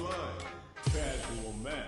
line. Casual match.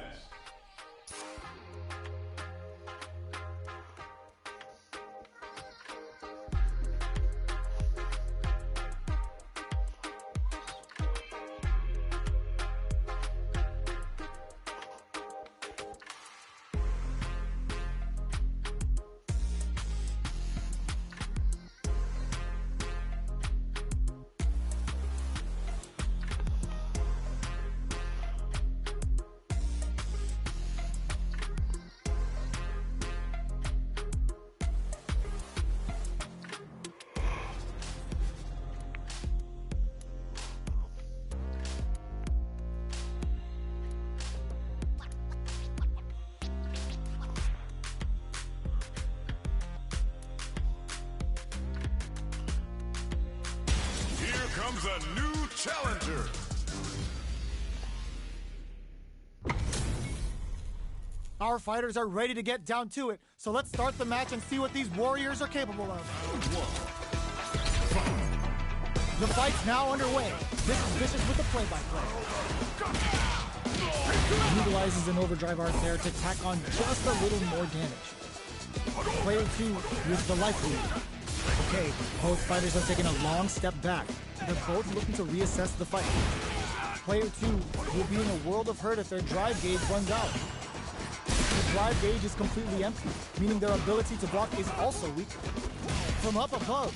Comes a new challenger. Our fighters are ready to get down to it, so let's start the match and see what these warriors are capable of. The fight's now underway. This is Vicious with the play-by-play. Utilizes an overdrive art there to tack on just a little more damage. Player 2 with the life lead. Okay, both fighters have taken a long step back. They're both looking to reassess the fight. Player 2 will be in a world of hurt if their drive gauge runs out. The drive gauge is completely empty, meaning their ability to block is also weak. From up above,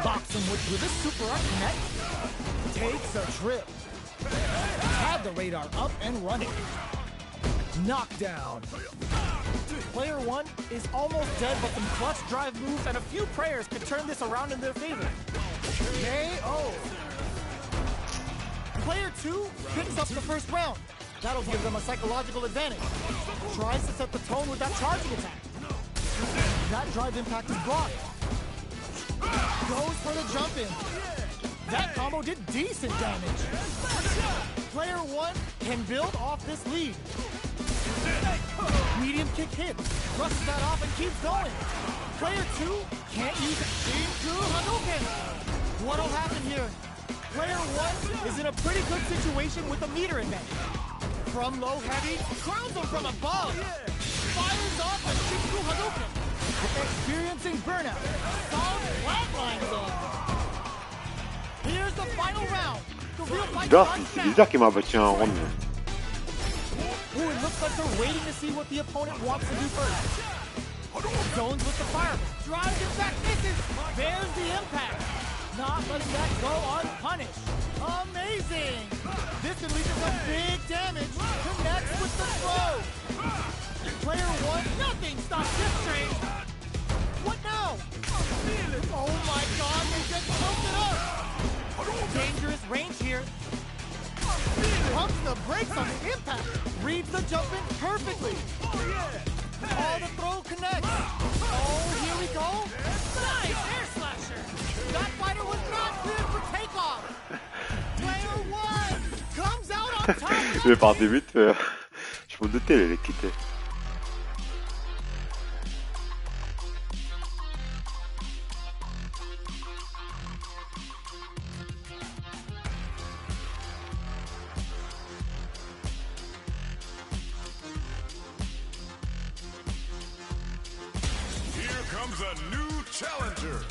box him with a super art connect. Takes a trip. Had the radar up and running. Knockdown. Player 1 is almost dead, but some clutch drive moves and a few prayers could turn this around in their favor. KO. Player 2 picks up the first round. That'll give them a psychological advantage. Tries to set the tone with that charging attack. That drive impact is blocked. Goes for the jump in. That combo did decent damage. Player 1 can build off this lead. Medium kick hit. Thrusts that off and keeps going. Player 2 can't use Shinku Hadouken. What'll happen here? Player 1 is in a pretty good situation with a meter advantage. From low heavy, crowns him from above. Fires off a Shinku Hadouken. Experiencing burnout. Solid flatlines on. Here's the final round. The real fight c'est bizarre qu'il m'a battu un round. Ooh, it looks like they're waiting to see what the opponent wants to do first. Zones with the fire. Drives it back, misses. There's the impact. Not letting that go unpunished. Amazing. This could lead to some big damage. Connects with the throw. Player 1, nothing stops this train. What now? Oh my god, they just choked it up. Dangerous range here. Pumps the brakes on the impact. Reads the jump in perfectly. Oh, the throw connects. Oh, here we go. Nice air slasher. That fighter was not cleared for takeoff. Player 1 comes out on top. Je vais partir vite. Je me doutais, elle est quittée. Comes a new challenger.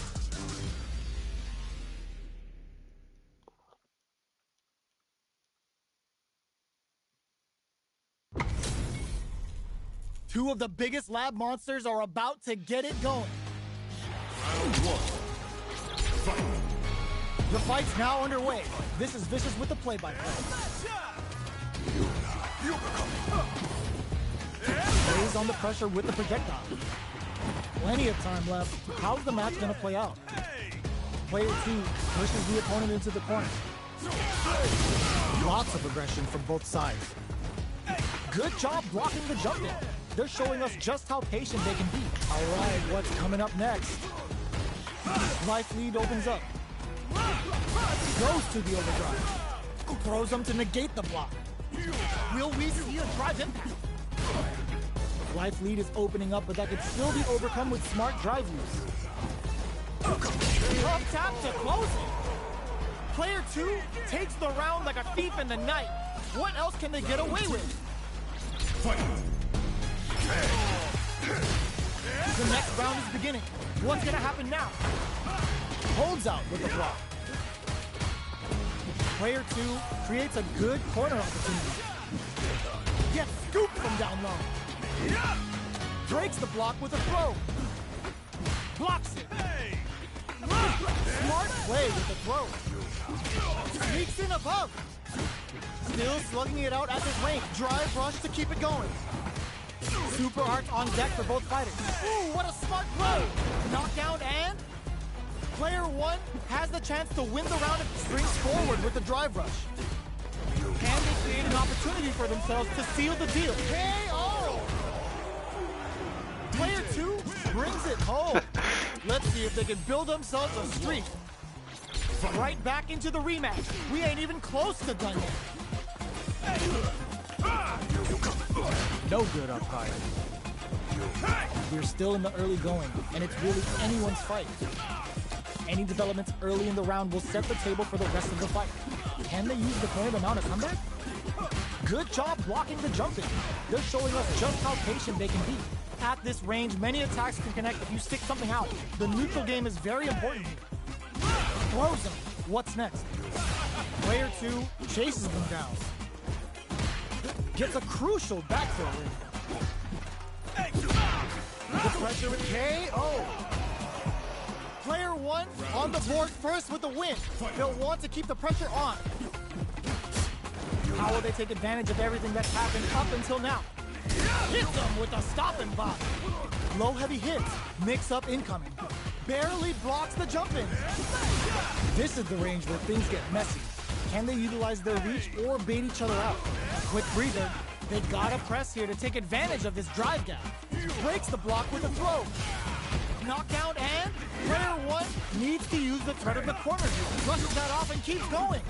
Two of the biggest lab monsters are about to get it going. Round 1. Fight. The fight's now underway. This is Vicious with the play-by-play. Lays on the pressure with the projectile. Plenty of time left. How's the match going to play out? Player 2 pushes the opponent into the corner. Lots of aggression from both sides. Good job blocking the jump in. They're showing us just how patient they can be. All right, what's coming up next? Life lead opens up. Goes to the overdrive. Throws them to negate the block. Will we see a drive impact? Life lead is opening up, but that could still be overcome with smart drive use. Tough tap to close it. Player 2 takes the round like a thief in the night. What else can they get away with? Fight! The next round is beginning. What's gonna happen now? Holds out with the block. Player 2 creates a good corner opportunity. Gets scooped from down low. Breaks the block with a throw. Blocks it. Smart play with the throw. Sneaks in above. Still slugging it out at this range. Drive rush to keep it going. Super arts on deck for both fighters. Ooh, what a smart play! Knockdown and... Player 1 has the chance to win the round if he springs forward with the drive rush. Can they create an opportunity for themselves to seal the deal? KO! Player 2 brings it home. Let's see if they can build themselves a streak. Right back into the rematch. We ain't even close to done yet. No good umpire. We're still in the early going, and it's really anyone's fight. Any developments early in the round will set the table for the rest of the fight. Can they use the corner to mount a comeback? Good job blocking the jumping. They're showing us just how patient they can be. At this range, many attacks can connect if you stick something out. The neutral game is very important here. Throws them. What's next? Player 2 chases them down. Gets a crucial back throw in. The pressure with KO. Player 1 on the board first with the win. They'll want to keep the pressure on. How will they take advantage of everything that's happened up until now? Hits them with a stop and bop. Low heavy hits. Mix up incoming. Barely blocks the jump in. This is the range where things get messy. Can they utilize their reach or bait each other out? Quick breather. They gotta press here to take advantage of this drive gap. Breaks the block with a throw. Knockdown and player 1 needs to use the threat of the corner here. Brushes that off and keeps going.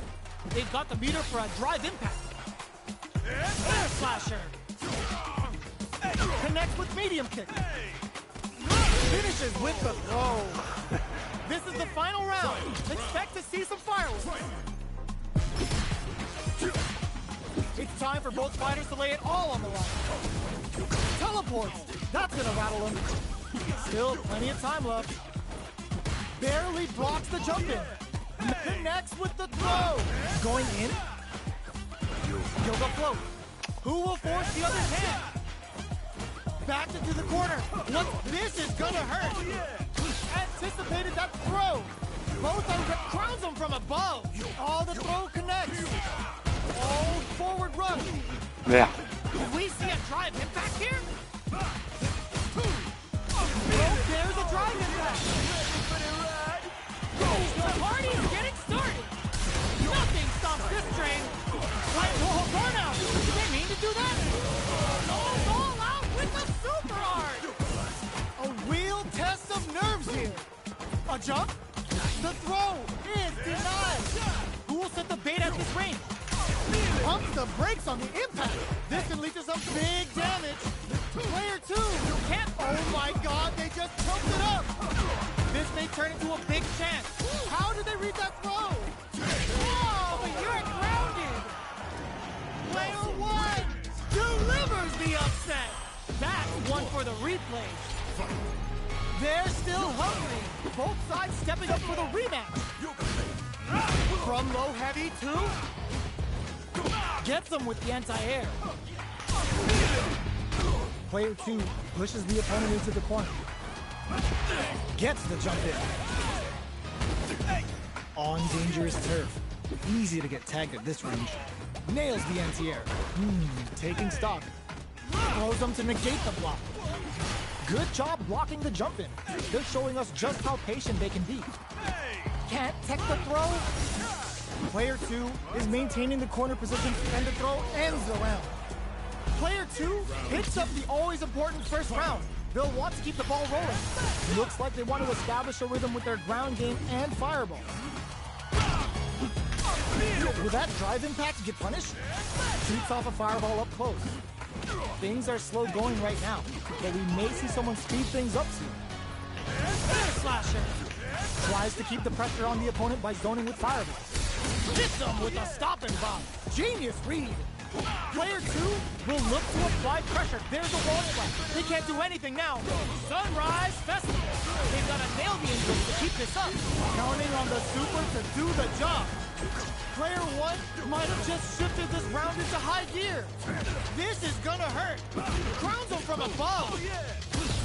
They've got the meter for a drive impact. Air slasher. Connects with medium kick. Finishes with the throw. This is the final round. Expect to see some fireworks. It's time for both fighters to lay it all on the line. Teleports. That's gonna rattle them. Still plenty of time left. Barely blocks the jump in. Connects with the throw. Going in. Yoga float. Who will force the other's hand? Backed into the corner. This is gonna hurt. Anticipated that throw. Both are crowns them from above. Oh, the throw connects. Oh, forward run. Yeah. Did we see a drive impact here? There's a drive impact. The party's getting started. Nothing stops this train. Like burnout. Did they mean to do that? Oh, all out with the super art. A real test of nerves here. A jump. The throw is denied. Who will set the bait at this range? Pumps the brakes on the impact. This can lead to some big damage. Player 2 can't. Oh my God, they just choked it up. This may turn into a big chance. How did they read that throw? Oh, but you're grounded. Player 1 delivers the upset. That's one for the replay. They're still hungry. Both sides stepping up for the rematch. From low heavy to... Gets them with the anti-air. Player 2 pushes the opponent into the corner. Gets the jump in. On dangerous turf. Easy to get tagged at this range. Nails the anti-air. Taking stock. Throws them to negate the block. Good job blocking the jump in. They're showing us just how patient they can be. Can't tech the throw. Player 2 is maintaining the corner position and the throw ends the round. Player 2 picks up the always important first round. They'll want to keep the ball rolling. Looks like they want to establish a rhythm with their ground game and fireball. Will that drive impact get punished? Shoots off a fireball up close. Things are slow going right now, but we may see someone speed things up soon. Air slasher. Tries to keep the pressure on the opponent by zoning with fireballs. Hits them with a stopping bomb. Genius read. Player 2 will look to apply pressure. There's a wall spot. They can't do anything now. Sunrise Festival. They've got to nail the angels to keep this up. Counting on the super to do the job. Player 1 might have just shifted this round into high gear. This is gonna hurt. Crowns him from above.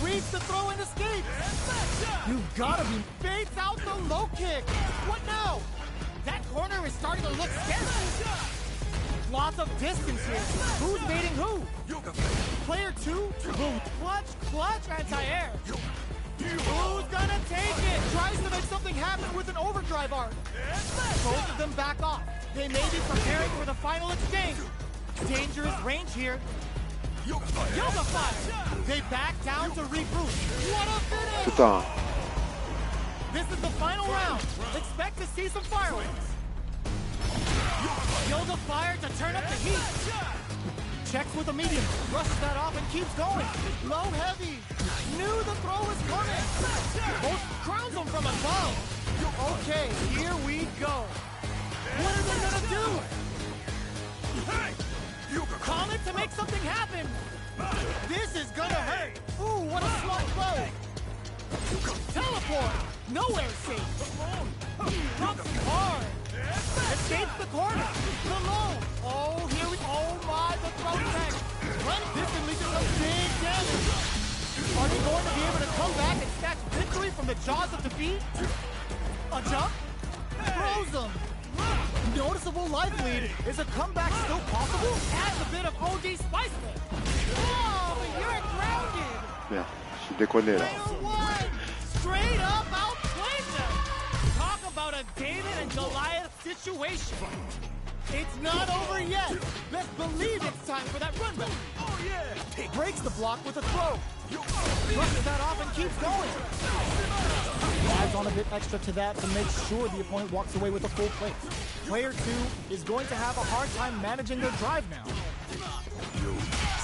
Reads the throw and escapes. You've gotta be baits out the low kick. What now? That corner is starting to look scary. Lots of distance here. Who's baiting who? Player 2 will clutch anti-air. Who's gonna take it? Tries to make something happen with an overdrive arc. Both of them back off. They may be preparing for the final exchange. Dangerous range here. Yoga fire. They back down to regroup. What a finish! 좋다. This is the final round. Expect to see some fireworks. Yoga fire to turn up the heat. Checks with a medium. Brushes that off and keeps going. Low heavy. Knew the throw was coming. Both crowns him from above. Okay, here we go. What are they gonna do? Comet to make something happen. This is gonna hurt. Ooh, what a smart blow. Teleport. Nowhere safe. Drops him hard. Escapes the corner. The low. Oh, here we go. Oh my, the throw tag. This can lead to some big damage. Are they going to be able to come back and snatch victory from the jaws of defeat? A jump? Throws them. Noticeable life lead. Is a comeback still possible? Adds a bit of OD spice there. Oh, but you're grounded. 야, déconner là. Player 1 straight up outplayed them. Talk about a David and Goliath situation. It's not over yet. Let's believe it's time for that run back. Oh yeah. Breaks the block with a throw. Brushes that off and keeps going. Adds on a bit extra to that to make sure the opponent walks away with a full plate. Player 2 is going to have a hard time managing their drive now.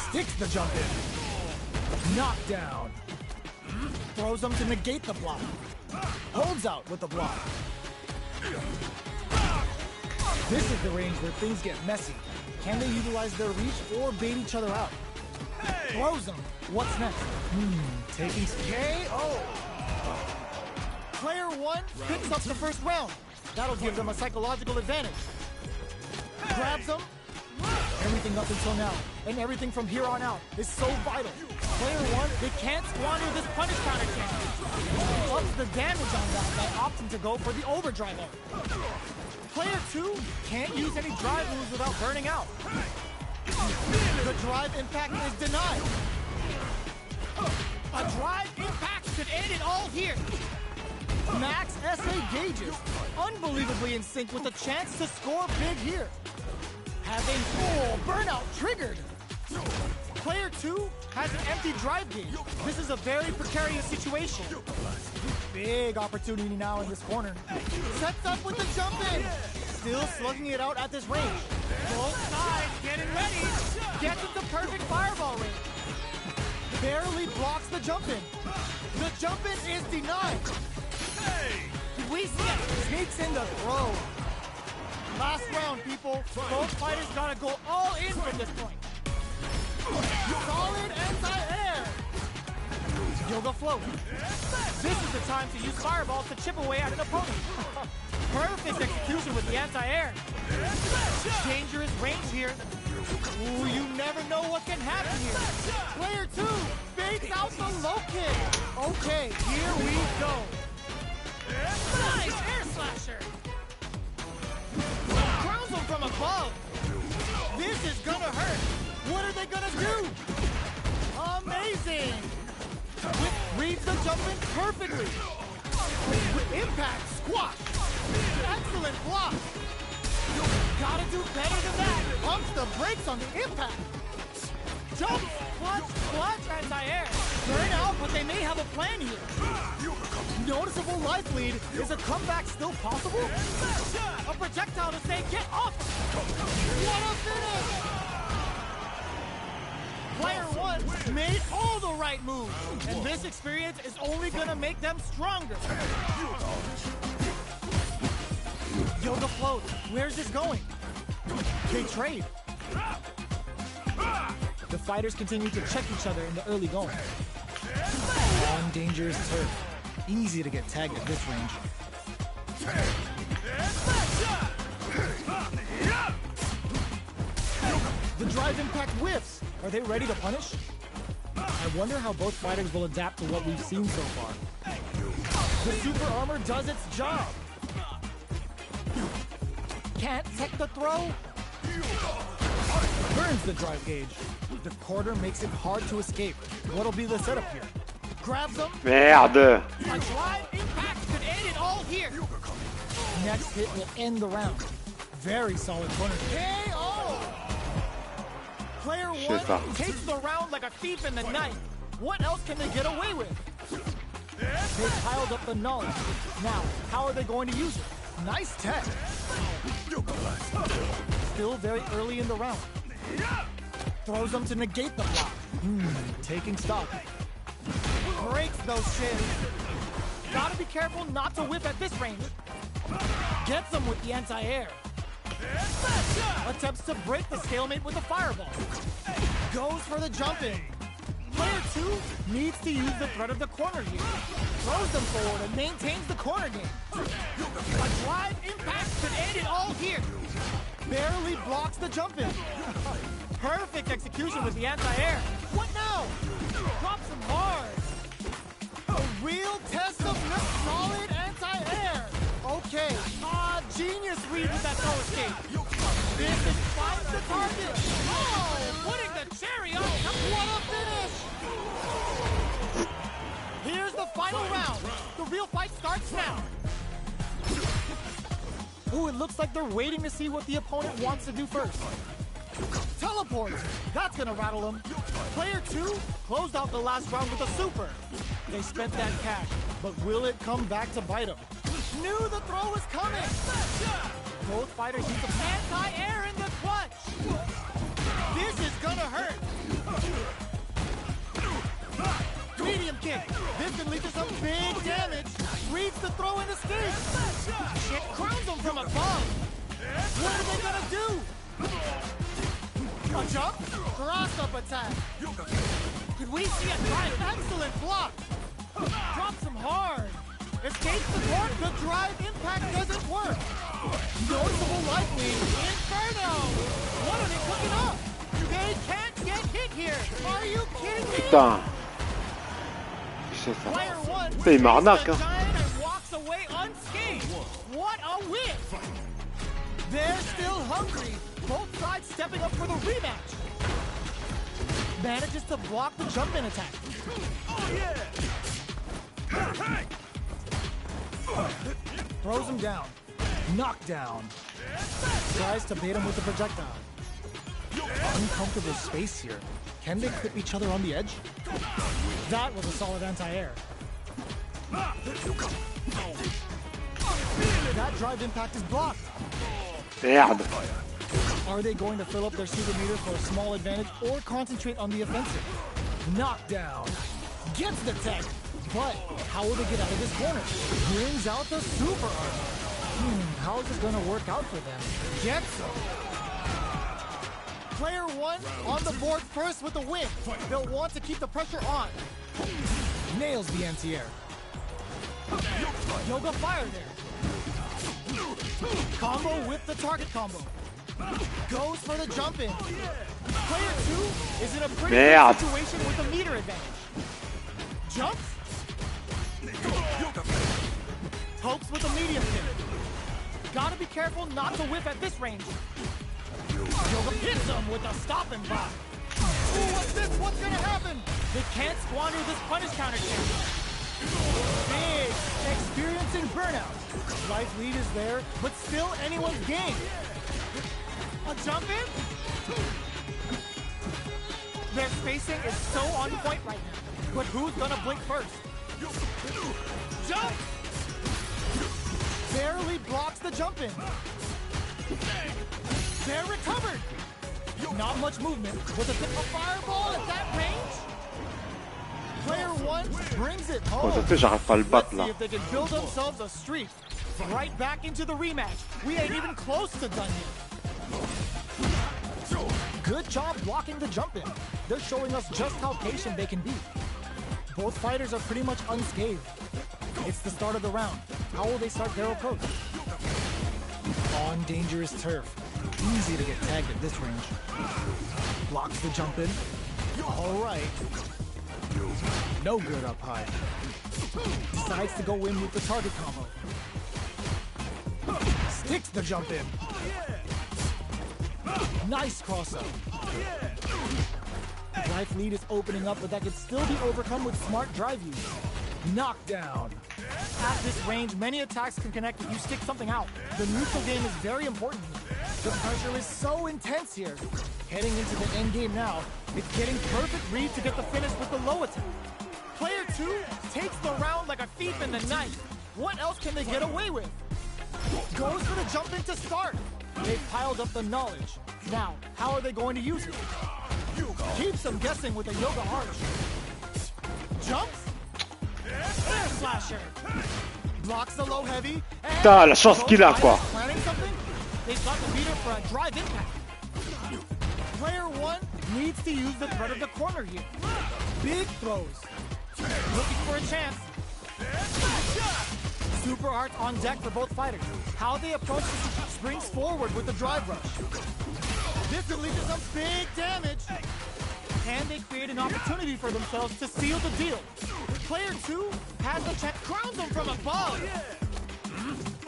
Sticks the jump in. Knockdown. Throws them to negate the block. Holds out with the block. This is the range where things get messy. Can they utilize their reach or bait each other out? Throws them. What's next? Taking KO. Player 1 picks up the first round. That'll give them a psychological advantage. Grabs them. Everything up until now, and everything from here on out, is so vital. Player 1, they can't squander this punish counter chance. Ups the damage on that by opting to go for the overdrive arc. Player 2 can't use any drive moves without burning out. The drive impact is denied. A drive impact could end it all here. Max SA gauges, unbelievably in sync with a chance to score big here. Having burnout triggered. Player 2 has an empty drive gauge. This is a very precarious situation. Big opportunity now in this corner. Sets up with the jump in. Still slugging it out at this range. Both sides getting ready. Gets into perfect fireball range. Barely blocks the jump in. The jump in is denied. We see it. Sneaks in the throw. Last round, people. Both fighters gotta go all in from this point. Solid anti-air. Yoga float. This is the time to use fireballs to chip away at an opponent. Perfect execution with the anti-air. Dangerous range here. Ooh, you never know what can happen here. Player 2 fakes out the low kick. Okay, here we go. Nice air slasher. Crowns him from above. This is gonna hurt. What are they gonna do? Amazing. Reads the jump in perfectly. Impact squash. Excellent block. Gotta do better than that. Pumps the brakes on the impact. Jump, clutch, anti-air. Burn out, but they may have a plan here. Noticeable life lead. Is a comeback still possible? A projectile to say, get off! What a finish! Player 1 made all the right moves, and this experience is only gonna make them stronger. Yoga float. Where's this going? They trade. The fighters continue to check each other in the early going. On dangerous turf. Easy to get tagged at this range. The drive impact whiffs. Are they ready to punish? I wonder how both fighters will adapt to what we've seen so far. The super armor does its job. Can't tech the throw. Burns the drive gauge. The quarter makes it hard to escape. What'll be the setup here? Grabs him. Merde. A drive impact could end it all here. Next hit will end the round. Very solid corner. KO! Player one takes the round like a thief in the night. What else can they get away with? They piled up the knowledge. Now, how are they going to use it? Nice tech. Still very early in the round. Throws them to negate the block. Taking stock. Breaks those shins. Gotta be careful not to whiff at this range. Gets them with the anti-air. Attempts to break the stalemate with a fireball. Goes for the jump-in. Player two needs to use the threat of the corner here. Throws them forward and maintains the corner game. A drive impact could end it all here. Barely blocks the jump-in. Perfect execution with the anti-air. What now? Drops him hard. A real test of the solid anti-air. Okay. Genius read with that throw escape. This finds the target. Oh, putting the cherry on top. What a finish. Here's the final round. The real fight starts now. Ooh, it looks like they're waiting to see what the opponent wants to do first. Teleport! That's gonna rattle them. Player two closed out the last round with a super. They spent that cash, but will it come back to bite them? Knew the throw was coming! Both fighters use the anti-air in the clutch! This is gonna hurt! Medium kick! This can lead to some big damage! Reads the throw and escapes! It crowns them from above! What are they gonna do? A jump? Cross-up attack! Could we see a drive? Excellent block! Drops him hard! Escapes the court, the drive impact doesn't work! Noticeable life lead, Inferno! What are they cooking up? They can't get hit here! Are you kidding me? Putain. Player one Putain, il m'arnaque, hein. and walks away unscathed! What a win! They're still hungry! Both sides stepping up for the rematch! Manages to block the jump-in attack. Oh yeah! Throws him down. Knockdown. Tries to bait him with the projectile. Uncomfortable space here. Can they clip each other on the edge? That was a solid anti-air. That drive impact is blocked. Merde. Are they going to fill up their super meter for a small advantage or concentrate on the offensive? Knockdown. Gets the tech. But how will they get out of this corner? Brings out the super armor. How is this going to work out for them? Gets them. Player one on the board first with the win. They'll want to keep the pressure on. Nails the anti-air. Yoga fire there. Combo with the target combo. Goes for the jump in. Player two is in a pretty good situation with a meter advantage. Jumps. Hopes with a medium kick. Gotta be careful not to whiff at this range. Yoga hits him with a stop and block. Ooh, what's this? What's gonna happen? They can't squander this punish counter chance. Big, experiencing burnout. Life lead is there, but still anyone's game. A jump in? Their spacing is so on point right now. But who's gonna blink first? Jump! Barely blocks the jump in. They're recovered. Not much movement. Was a fireball at that range? Player one brings it home. Oh, ça fait, j'arrive pas à le battre là. See if they can build themselves a streak. Right back into the rematch. We ain't even close to done yet. Good job blocking the jump in. They're showing us just how patient they can be. Both fighters are pretty much unscathed. It's the start of the round. How will they start their approach? On dangerous turf. Easy to get tagged at this range. Blocks the jump in. All right. No good up high. Decides to go in with the target combo. Sticks the jump in. Nice cross-up. Life lead is opening up, but that can still be overcome with smart drive use. Knockdown. At this range, many attacks can connect if you stick something out. The neutral game is very important here. The pressure is so intense here. Heading into the end game now, it's getting perfect read to get the finish with the low attack. Player 2 takes the round like a thief in the night. What else can they get away with? Goes for the jump in to start. They've piled up the knowledge. Now, how are they going to use it? Keeps them guessing with a yoga arch. Jumps. Air slasher. Blocks the low heavy. Putain, la chance qu'il a, quoi. Planning something? They've got the meter for a drive impact. Player 1 needs to use the threat of the corner here. Big throws. Looking for a chance. Super art on deck for both fighters. How they approach this springs forward with the drive rush. This will lead to some big damage. Can they create an opportunity for themselves to seal the deal? Player 2 has a check, crowns them from above.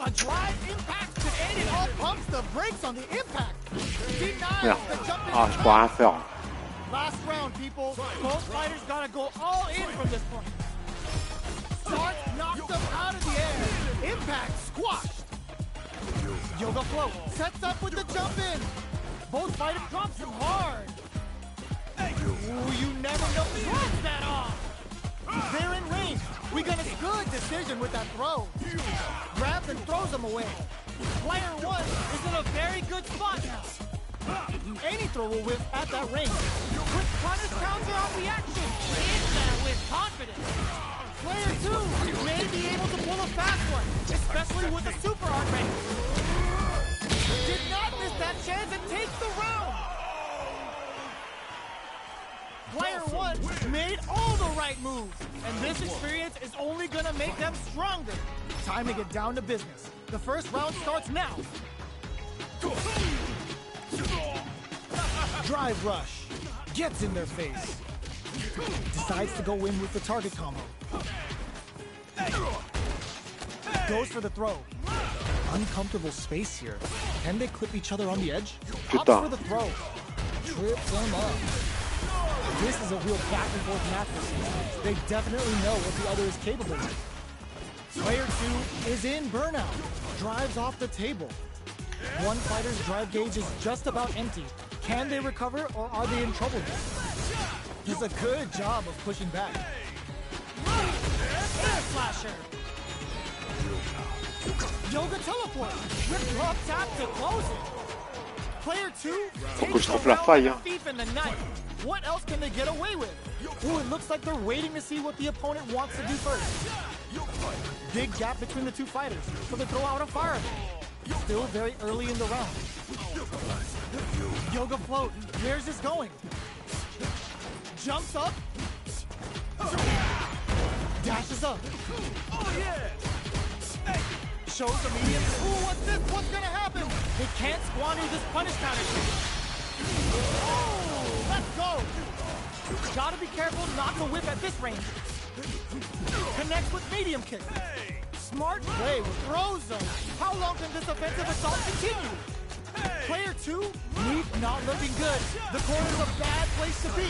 A drive impact to end it all, pumps the brakes on the impact. Denies the jump in. Je peux rien faire. Last round, people. Both fighters gotta go all in from this point. Start knocks them out of the air. Impact squashed. Yoga float sets up with the jump in. Both fighters drops him hard. Ooh, you never know. Drops that off. They're in range. We got a good decision with that throw. Grabs and throws them away. Player 1 is in a very good spot now. Any throw will whiff at that range. With punish counter on reaction. Hit that with confidence. Player 2 may be able to pull a fast one, especially with the super art range. Did not miss that chance and takes the round. Player 1 made all the right moves, and this experience is only gonna make them stronger. Time to get down to business. The first round starts now. Drive rush. Gets in their face. Decides to go in with the target combo. Goes for the throw. Uncomfortable space here. Can they clip each other on the edge? Opts for the throw. Trips them up. This is a real back and forth match this season. They definitely know what the other is capable of. Player 2 is in burnout. Drives off the table. One fighter's drive gauge is just about empty. Can they recover or are they in trouble here? Does a good job of pushing back. Air slasher. Yoga teleport. With drop tap to close it. Player 2 takes the round like a thief in the night. What else can they get away with? Ooh, it looks like they're waiting to see what the opponent wants to do first. Big gap between the two fighters, so they throw out a fireball. Still very early in the round. Yoga float, where's this going? Jumps up. Dashes up. Shows the medium. Ooh, what's this? What's gonna happen? They can't squander this punish counter. Oh, let's go. Gotta be careful not to whip at this range. Connects with medium kick. Smart play with throw zone. How long can this offensive assault continue? Player 2, not looking good. The corner's a bad place to be.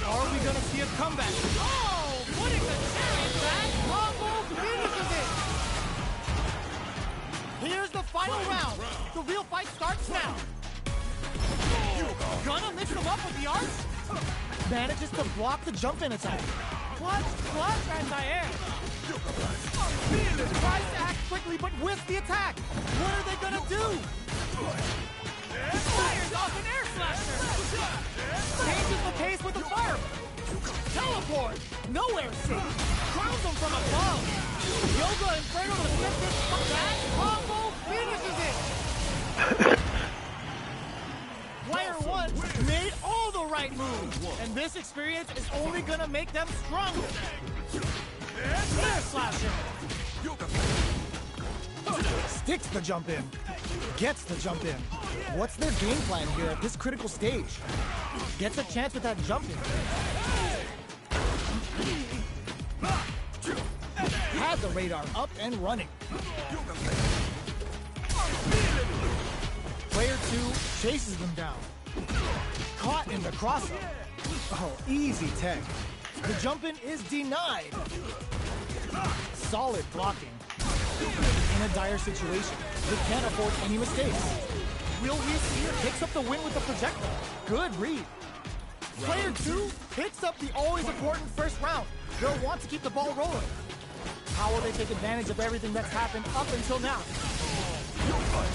Are we gonna see a comeback? Oh, putting the chariot back. Combo finishes it. Here's the final round. The real fight starts now. Gonna mix them up with the arch. Manages to block the jump-in attack. Clutch anti-air. Tries to act quickly, but whiffs the attack. What are they gonna do? Fires off an air slasher. Changes the pace with the fire. Teleport. Nowhere safe. Crowns him from above. Yoga Inferno to flip this that combo finishes it. Player one made all the right moves, and this experience is only gonna make them stronger. Air slasher. Sticks the jump in. Gets the jump in. What's their game plan here at this critical stage? Gets a chance with that jump in. Had the radar up and running. Player two chases them down. Caught in the crossup. Oh, easy tech. The jump in is denied. Solid blocking. In a dire situation, they can't afford any mistakes. Will we see her picks up the win with the projectile? Good read. Player two picks up the always important first round. They'll want to keep the ball rolling. How will they take advantage of everything that's happened up until now?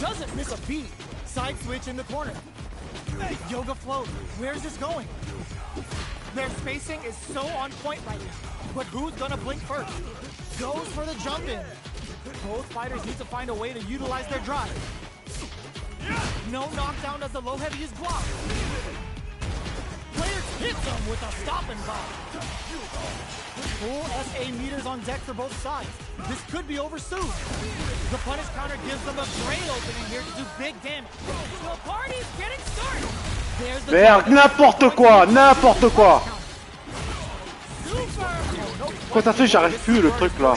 Doesn't miss a beat. Side switch in the corner. Yoga float. Where's this going? Their spacing is so on point right now. But who's gonna blink first? Goes for the jump in. Both fighters need to find a way to utilize their drive. No knockdown as the low heavy is blocked. Players hits them with a stop and block. Full SA meters on deck for both sides. This could be over soon. The punish counter gives them a great opening here to do big damage. The party's getting started. There's the Merde, n'importe quoi, n'importe quoi. Quoi t'as fait, j'arrive plus le truc là.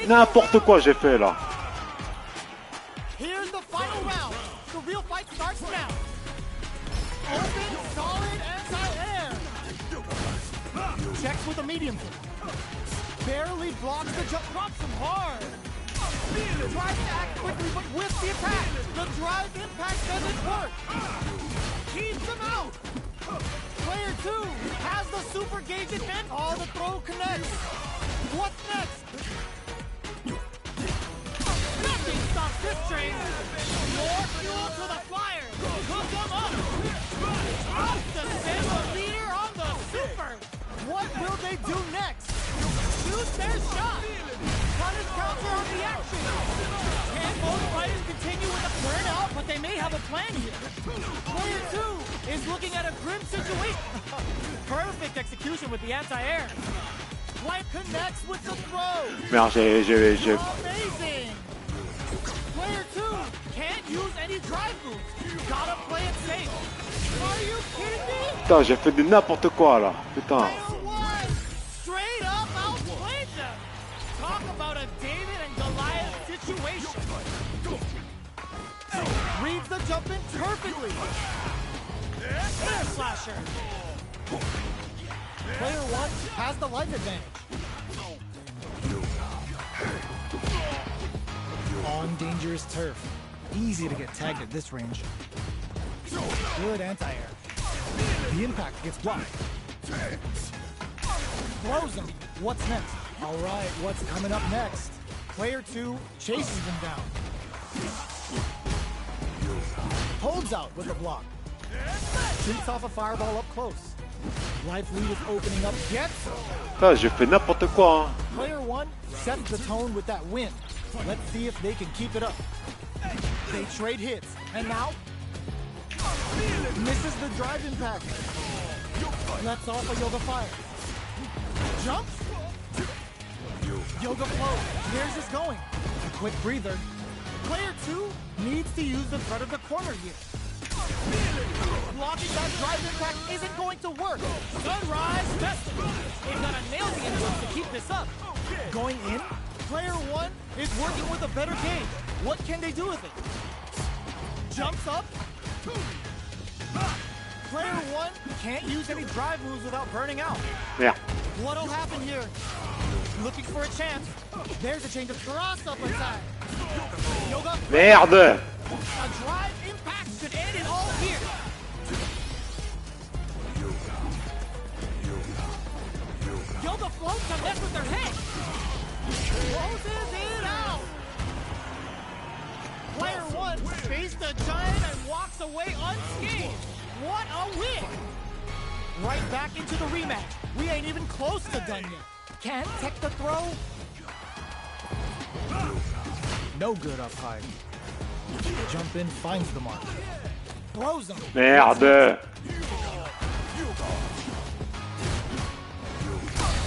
N'importe quoi j'ai fait là. Here's the final round. The real fight starts now. Open, solid, anti-air. Checks with a medium kick. Barely blocks the jump, drops him hard. Tries to act quickly, but with the attack. The drive impact doesn't work. Keeps him out. Player two has the super gauge advantage. Oh, the throw connects. What's next? Nothing stops this train. More fuel to the fire. Hook them up. Up to send the leader on the super. What will they do next? Shoot their shot. Punish counter on the action. Can both fighters continue with the burnout? But they may have a plan here. Player two is looking at a grim situation. Perfect execution with the anti-air. Flight connects with the throw. Merde, j'ai... Amazing. Player two can't use any drive moves. Gotta play it safe. Are you kidding me? Putain, j'ai fait de n'importe quoi là. Putain. Player one straight up outplayed them. Talk about a David and Goliath situation. Reads the jump in perfectly. Air slasher. Player one has the life advantage. On dangerous turf. Easy to get tagged at this range. Good anti-air. The impact gets blocked. Throws him. What's next? All right, what's coming up next? Player two chases them down. Holds out with a block. Shoots off a fireball up close. Life lead is opening up. Gets him. Putain, j'ai fait n'importe quoi. Hein. Player one sets the tone with that win. Let's see if they can keep it up. They trade hits, and now misses the drive impact. Lets off a yoga fire. Jumps. Yoga flow. Where's this going? A quick breather. Player two needs to use the threat of the corner here. Blocking that drive impact isn't going to work. Sunrise Festival. They've got to nail the inputs to keep this up. Going in. Player one is working with a better game. What can they do with it? Jumps up. Player one can't use any drive moves without burning out. Merde. What'll happen here? Looking for a chance. There's a change of cross up attack. Yoga. Merde. A drive impact should end it all here. Yoga floats to mess with their head. Closes it out. Player one faced a giant and walks away unscathed. What a win! Right back into the rematch. We ain't even close to done yet. Can't tech the throw. No good up high. Jump in, finds the mark. Throws him. Merde.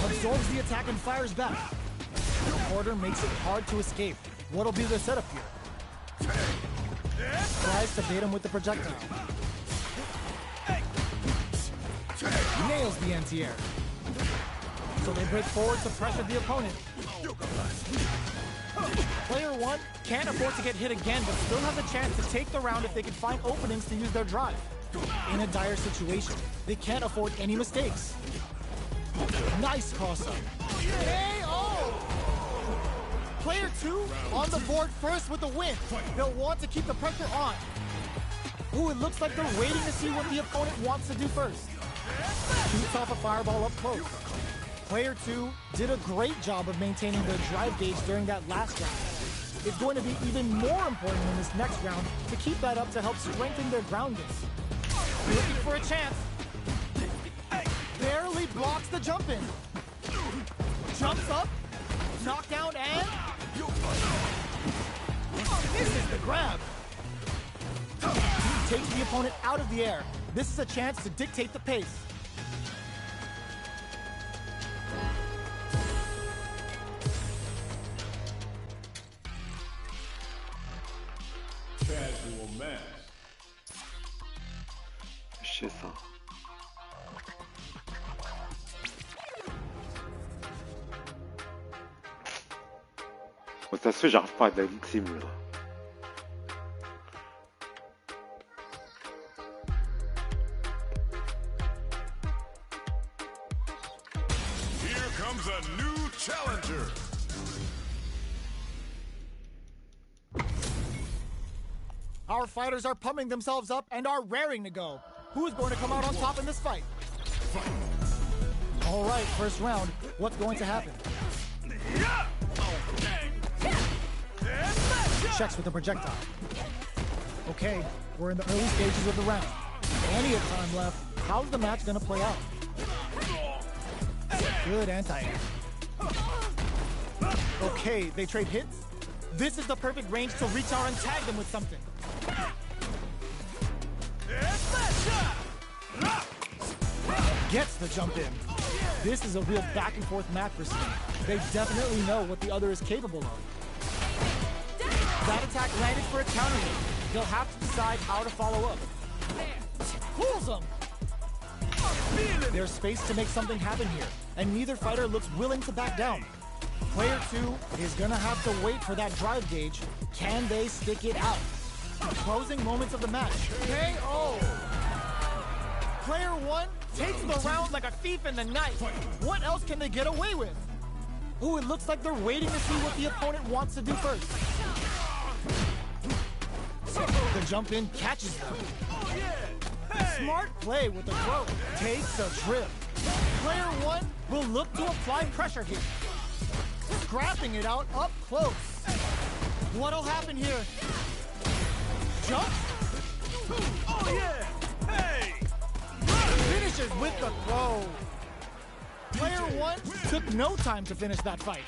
Absorbs the attack and fires back. The quarter makes it hard to escape. What'll be the setup here? Tries to bait him with the projectile. Nails the anti-air. So they break forward to pressure the opponent. Player one can't afford to get hit again, but still has a chance to take the round if they can find openings to use their drive. In a dire situation, they can't afford any mistakes. Nice cross-up. Player two on the board first with the win. They'll want to keep the pressure on. Ooh, it looks like they're waiting to see what the opponent wants to do first. Shoots off a fireball up close. Player two did a great job of maintaining their drive gauge during that last round. It's going to be even more important in this next round to keep that up to help strengthen their ground game. Looking for a chance. Barely blocks the jump in. Jumps up, knockdown, and misses the grab. Takes the opponent out of the air. This is a chance to dictate the pace. Casual match. C'est ça. Bon, ça se fait, j'arrive pas à être ultime là. Here comes a new challenger. Our fighters are pumping themselves up and are raring to go. Who's going to come out on top in this fight? All right, first round. What's going to happen? Checks with the projectile. Okay, we're in the early stages of the round. Plenty of time left. How's the match gonna play out? Good anti-air. Okay, they trade hits. This is the perfect range to reach out and tag them with something. Gets the jump in. This is a real back and forth match for Steve. They definitely know what the other is capable of. That attack landed for a counter hit. They'll have to decide how to follow up. Pulls them. There's space to make something happen here, and neither fighter looks willing to back down. Player two is gonna have to wait for that drive gauge. Can they stick it out? Closing moments of the match. KO! Player one takes the round like a thief in the night. What else can they get away with? Ooh, it looks like they're waiting to see what the opponent wants to do first. The jump in catches them. Smart play with the throw. Takes a trip. Player one will look to apply pressure here. Scrapping it out up close. What'll happen here? Jump. Oh yeah! Hey! Finishes with the throw. Player one took no time to finish that fight.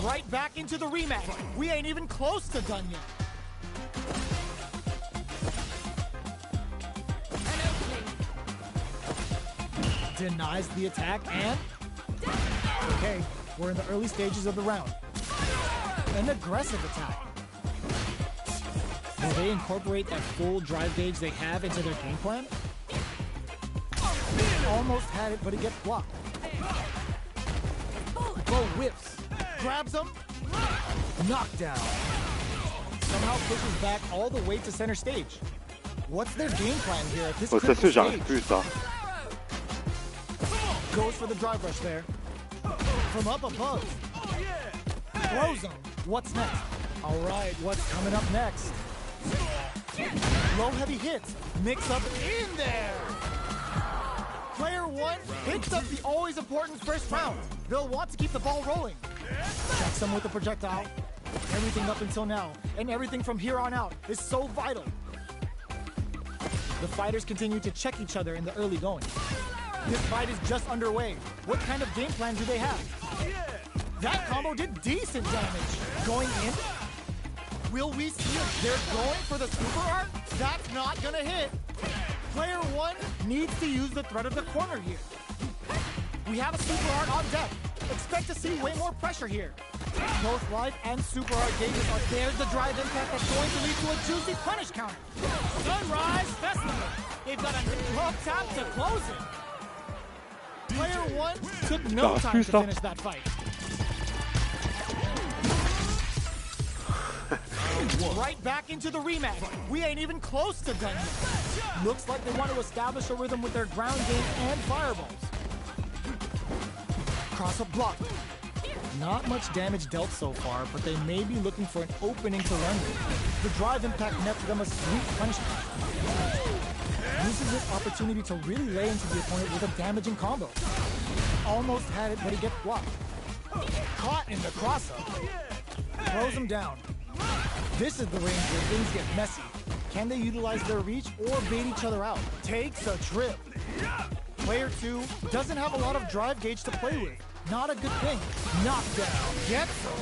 Right back into the rematch. We ain't even close to done yet. Denies the attack and... Okay, we're in the early stages of the round. An aggressive attack. Will they incorporate that full drive gauge they have into their game plan? Almost had it, but it gets blocked. Bo whips. Grabs him. Knockdown. Somehow pushes back all the way to center stage. What's their game plan here at this Bon, ça se critical fait, j'arrive stage? plus ça. Goes for the drive rush there. From up above. Throws him. What's next? All right, what's coming up next? Low heavy hits. Mix up in there. Player one picks up the always important first round. They'll want to keep the ball rolling. Checks him with the projectile. Everything up until now, and everything from here on out, is so vital. The fighters continue to check each other in the early going. This fight is just underway. What kind of game plan do they have? That combo did decent damage. Going in? Will we see if they're going for the super art? That's not gonna hit. Player one needs to use the threat of the corner here. We have a super art on deck. Expect to see way more pressure here. Both life and super art gauges are there's the drive impact that's going to lead to a juicy punish counter. Sunrise Festival. They've got a drop tap to close it. Player one took no time to finish that fight. Right back into the rematch. We ain't even close to done yet. Looks like they want to establish a rhythm with their ground game and fireballs. Cross-up block. Not much damage dealt so far, but they may be looking for an opening to learn with. The drive impact nets them a sweet punishment. Uses this opportunity to really lay into the opponent with a damaging combo. Almost had it, but he gets blocked. Caught in the cross-up. Throws him down. This is the range where things get messy. Can they utilize their reach or bait each other out? Takes a trip. Player two doesn't have a lot of drive gauge to play with. Not a good thing. Knockdown. Gets him.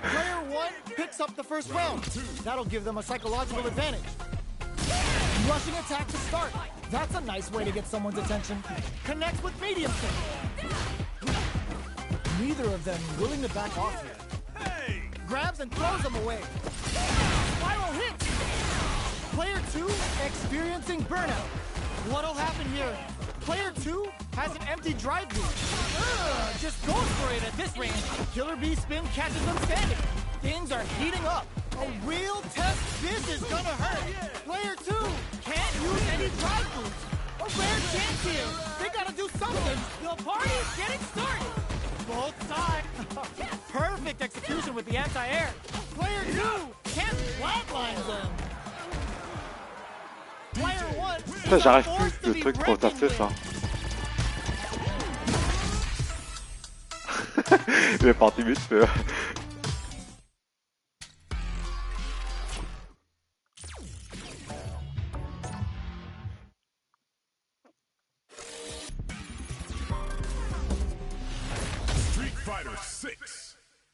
Player one picks up the first round. That'll give them a psychological advantage. Rushing attack to start. That's a nice way to get someone's attention. Connects with medium kick. Neither of them willing to back off here. Grabs and throws them away. Spiral hit. Player two experiencing burnout. What'll happen here? Player two has an empty drive gauge. Just goes for it at this range. Killer Bee spin catches them standing. Things are heating up. A real test. This is gonna hurt. Player two can't use any drive boots. A rare chance here. They gotta do something. The party's getting started. Both sides. Perfect execution with the anti-air. Player two can't flatline them. Player one. Putain, j'arrive plus le truc pour tasser ça. Il est parti vite, mais...